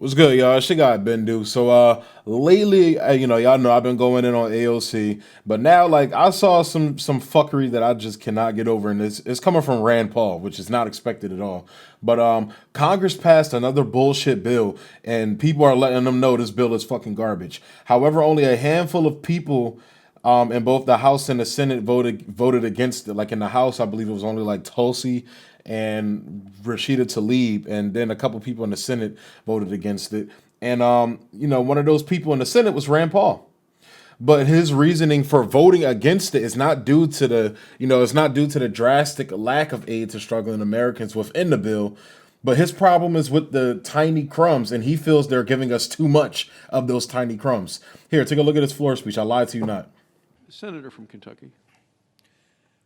What's good, y'all? She got Bendu. So, lately, y'all know I've been going in on AOC, but now, like, I saw some fuckery that I just cannot get over, and it's coming from Rand Paul, which is not expected at all. But Congress passed another bullshit bill, and people are letting them know this bill is fucking garbage. However, only a handful of people in both the House and the Senate voted against it. Like in the House, I believe it was only like Tulsi and Rashida Tlaib, and then a couple people in the Senate voted against it. And one of those people in the Senate was Rand Paul. But his reasoning for voting against it is not due to it's not due to the drastic lack of aid to struggling Americans within the bill. But his problem is with the tiny crumbs, and he feels they're giving us too much of those tiny crumbs. Here, take a look at his floor speech. I lied to you not. Senator from Kentucky.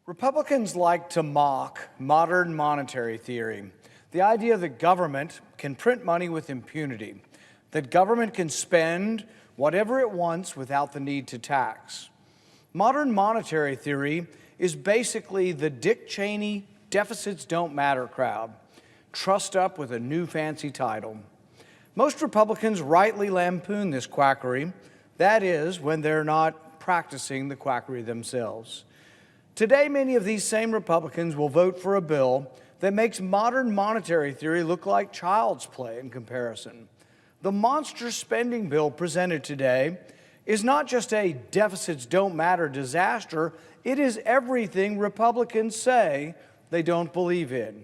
Republicans like to mock modern monetary theory, the idea that government can print money with impunity, that government can spend whatever it wants without the need to tax. Modern monetary theory is basically the Dick Cheney deficits don't matter crowd, trussed up with a new fancy title. Most Republicans rightly lampoon this quackery, that is, when they're not practicing the quackery themselves. Today, many of these same Republicans will vote for a bill that makes modern monetary theory look like child's play in comparison. The monster spending bill presented today is not just a deficits don't matter disaster, it is everything Republicans say they don't believe in.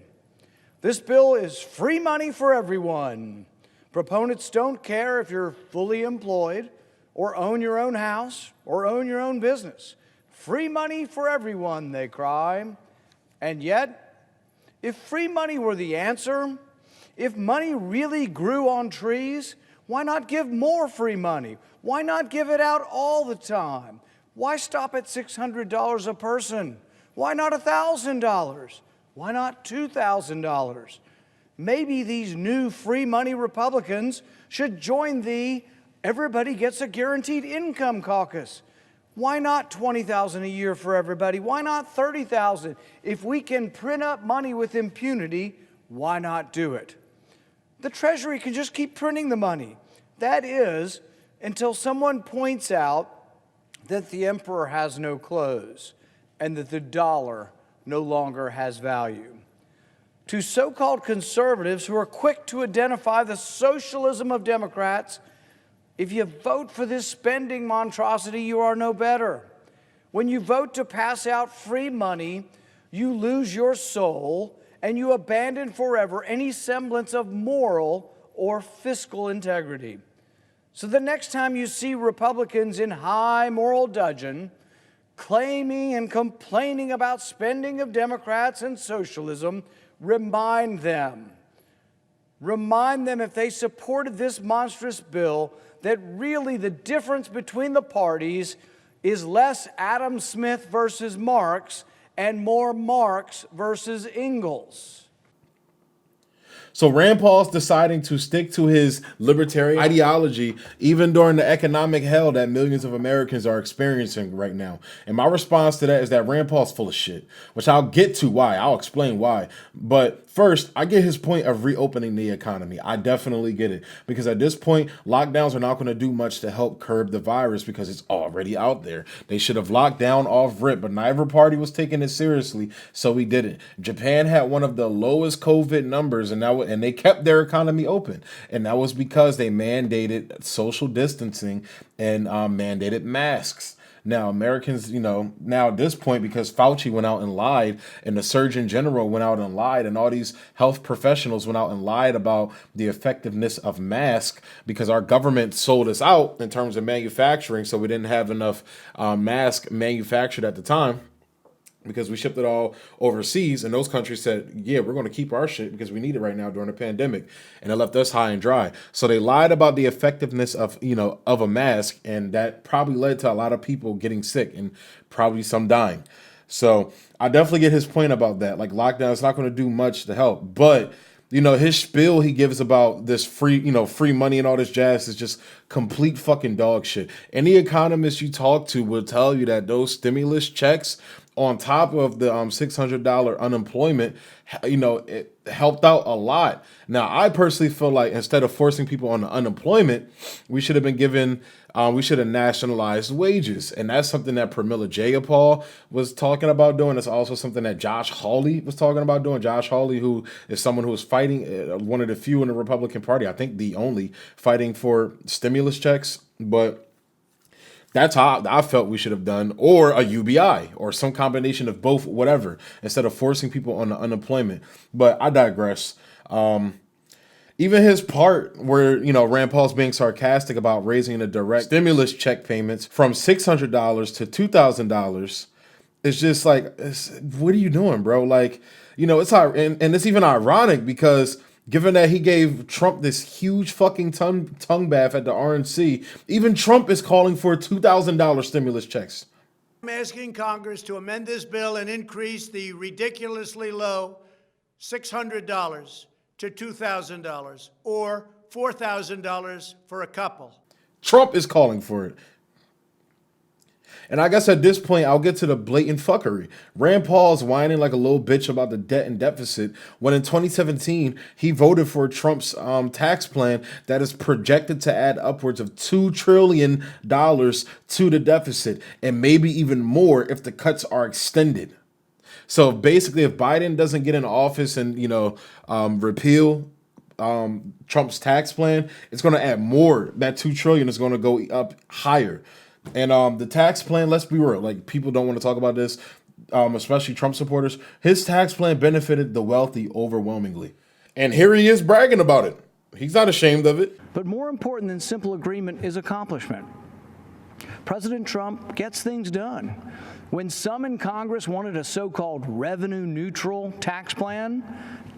This bill is free money for everyone. Proponents don't care if you're fully employed or own your own house or own your own business. Free money for everyone, they cry. And yet, if free money were the answer, if money really grew on trees, why not give more free money? Why not give it out all the time? Why stop at $600 a person? Why not $1,000? Why not $2,000? Maybe these new free money Republicans should join the Everybody Gets a Guaranteed Income caucus. Why not $20,000 a year for everybody? Why not $30,000? If we can print up money with impunity, why not do it? The Treasury can just keep printing the money. That is, until someone points out that the emperor has no clothes and that the dollar no longer has value. To so-called conservatives who are quick to identify the socialism of Democrats, if you vote for this spending monstrosity, you are no better. When you vote to pass out free money, you lose your soul and you abandon forever any semblance of moral or fiscal integrity. So the next time you see Republicans in high moral dudgeon claiming and complaining about spending of Democrats and socialism, remind them if they supported this monstrous bill that really the difference between the parties is less Adam Smith versus Marx and more Marx versus Engels. So Rand Paul's deciding to stick to his libertarian ideology even during the economic hell that millions of Americans are experiencing right now. And my response to that is that Rand Paul's full of shit, which I'll get to why. I'll explain why. But first, I get his point of reopening the economy. I definitely get it. Because at this point, lockdowns are not going to do much to help curb the virus because it's already out there. They should have locked down off rip, but neither party was taking it seriously, so we didn't. Japan had one of the lowest COVID numbers, and they kept their economy open. And that was because they mandated social distancing and mandated masks. Now, Americans, now at this point, because Fauci went out and lied, and the Surgeon General went out and lied, and all these health professionals went out and lied about the effectiveness of masks because our government sold us out in terms of manufacturing, so we didn't have enough masks manufactured at the time, because we shipped it all overseas, and those countries said, yeah, we're going to keep our shit because we need it right now during the pandemic, and it left us high and dry. So they lied about the effectiveness of a mask, and that probably led to a lot of people getting sick and probably some dying. So I definitely get his point about that. Like, lockdown is not going to do much to help, but his spiel he gives about this free money and all this jazz is just complete fucking dog shit. Any economist you talk to will tell you that those stimulus checks on top of the $600 unemployment, it helped out a lot. Now, I personally feel like instead of forcing people on the unemployment, we should have been given, we should have nationalized wages. And that's something that Pramila Jayapal was talking about doing. It's also something that Josh Hawley was talking about doing. Josh Hawley, who is someone who is fighting, one of the few in the Republican Party, I think the only, fighting for stimulus checks. But that's how I felt we should have done, or a UBI, or some combination of both, whatever, instead of forcing people on the unemployment. But I digress. Even his part where, Rand Paul's being sarcastic about raising the direct stimulus check payments from $600 to $2,000, it's just like, what are you doing, bro? Like, and it's even ironic because given that he gave Trump this huge fucking tongue bath at the RNC, even Trump is calling for $2,000 stimulus checks. I'm asking Congress to amend this bill and increase the ridiculously low $600 to $2,000 or $4,000 for a couple. Trump is calling for it. And I guess at this point, I'll get to the blatant fuckery. Rand Paul's whining like a little bitch about the debt and deficit when in 2017, he voted for Trump's tax plan that is projected to add upwards of $2 trillion to the deficit, and maybe even more if the cuts are extended. So basically, if Biden doesn't get in office and, repeal Trump's tax plan, it's going to add more. That $2 trillion is going to go up higher. And the tax plan, let's be real, like people don't want to talk about this, especially Trump supporters. His tax plan benefited the wealthy overwhelmingly. And here he is bragging about it. He's not ashamed of it. But more important than simple agreement is accomplishment. President Trump gets things done. When some in Congress wanted a so-called revenue-neutral tax plan,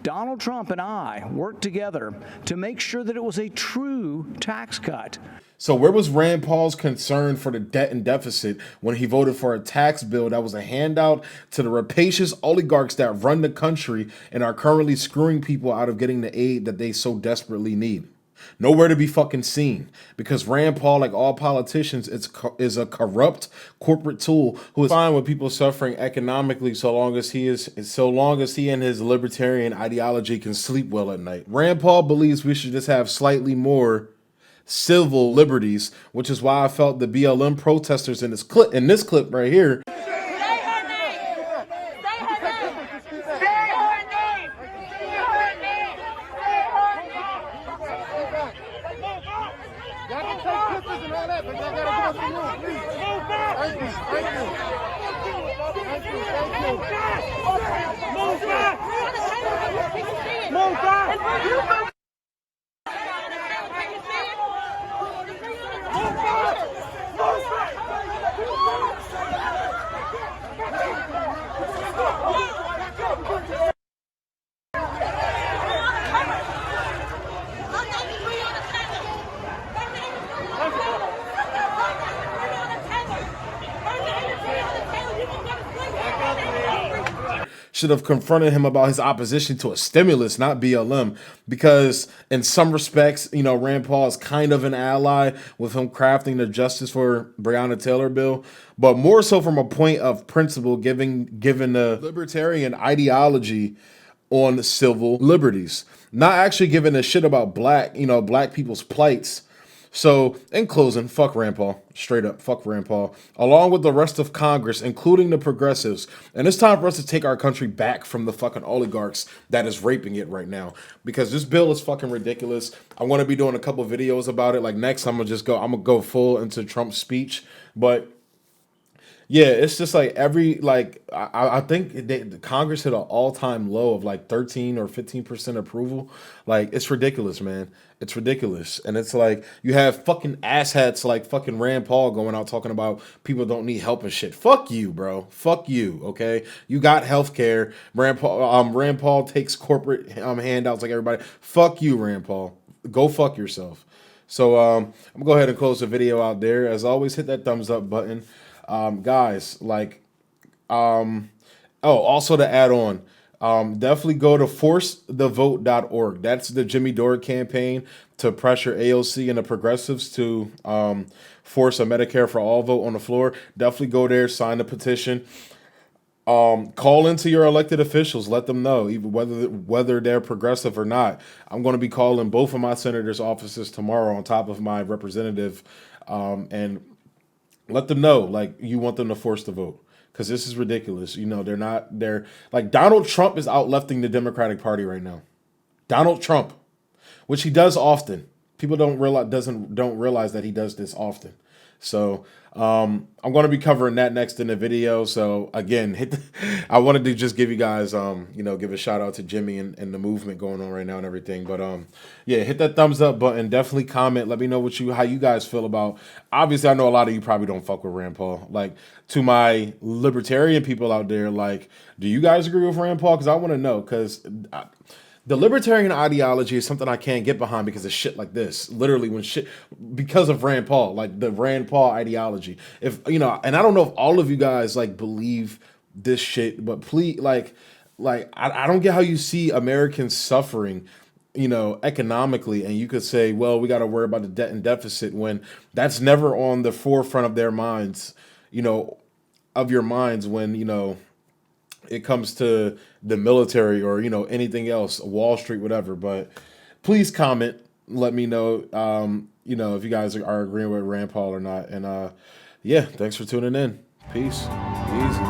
Donald Trump and I worked together to make sure that it was a true tax cut. So where was Rand Paul's concern for the debt and deficit when he voted for a tax bill that was a handout to the rapacious oligarchs that run the country and are currently screwing people out of getting the aid that they so desperately need? Nowhere to be fucking seen, because Rand Paul, like all politicians, is a corrupt corporate tool who is fine with people suffering economically so long as he and his libertarian ideology can sleep well at night. Rand Paul believes we should just have slightly more civil liberties, which is why I felt the BLM protesters in this clip right here should have confronted him about his opposition to a stimulus, not BLM, because in some respects, Rand Paul is kind of an ally with him crafting the Justice for Breonna Taylor bill, but more so from a point of principle, given the libertarian ideology on civil liberties, not actually giving a shit about black people's plights. So, in closing, fuck Rand Paul. Straight up, fuck Rand Paul. Along with the rest of Congress, including the progressives. And it's time for us to take our country back from the fucking oligarchs that is raping it right now. Because this bill is fucking ridiculous. I want to be doing a couple videos about it. Like next, I'm gonna go full into Trump's speech. But yeah, it's just like I think the Congress hit an all-time low of like 13 or 15% approval. Like, it's ridiculous, man. It's ridiculous. And it's like you have fucking asshats like fucking Rand Paul going out talking about people don't need help and shit. Fuck you, bro. Fuck you, okay? You got health care. Rand Paul takes corporate handouts like everybody. Fuck you, Rand Paul. Go fuck yourself. So I'm gonna go ahead and close the video out there. As always, hit that thumbs up button. Guys, also to add on, definitely go to forcethevote.org. That's the Jimmy Dore campaign to pressure AOC and the progressives to force a Medicare for all vote on the floor. Definitely go there, sign the petition. Call into your elected officials. Let them know, even whether they're progressive or not. I'm going to be calling both of my senators' offices tomorrow on top of my representative, and let them know, like, you want them to force the vote, because this is ridiculous. You know, they're like, Donald Trump is outlefting the Democratic Party right now. Donald Trump, which he does often. People don't realize that he does this often. So I'm going to be covering that next in the video. So again, I wanted to just give you guys, give a shout out to Jimmy and the movement going on right now and everything. But yeah, hit that thumbs up button. Definitely comment. Let me know how you guys feel about. Obviously, I know a lot of you probably don't fuck with Rand Paul. Like, to my libertarian people out there, like, do you guys agree with Rand Paul? Because I want to know, because the libertarian ideology is something I can't get behind because of shit like this. Literally, because of Rand Paul, like the Rand Paul ideology. If and I don't know if all of you guys like believe this shit, but please, I don't get how you see Americans suffering, economically, and you could say, well, we got to worry about the debt and deficit, when that's never on the forefront of their minds, of your minds, when it comes to the military or anything else, Wall Street, whatever. But please comment, let me know if you guys are agreeing with Rand Paul or not. And yeah, thanks for tuning in. Peace. Easy.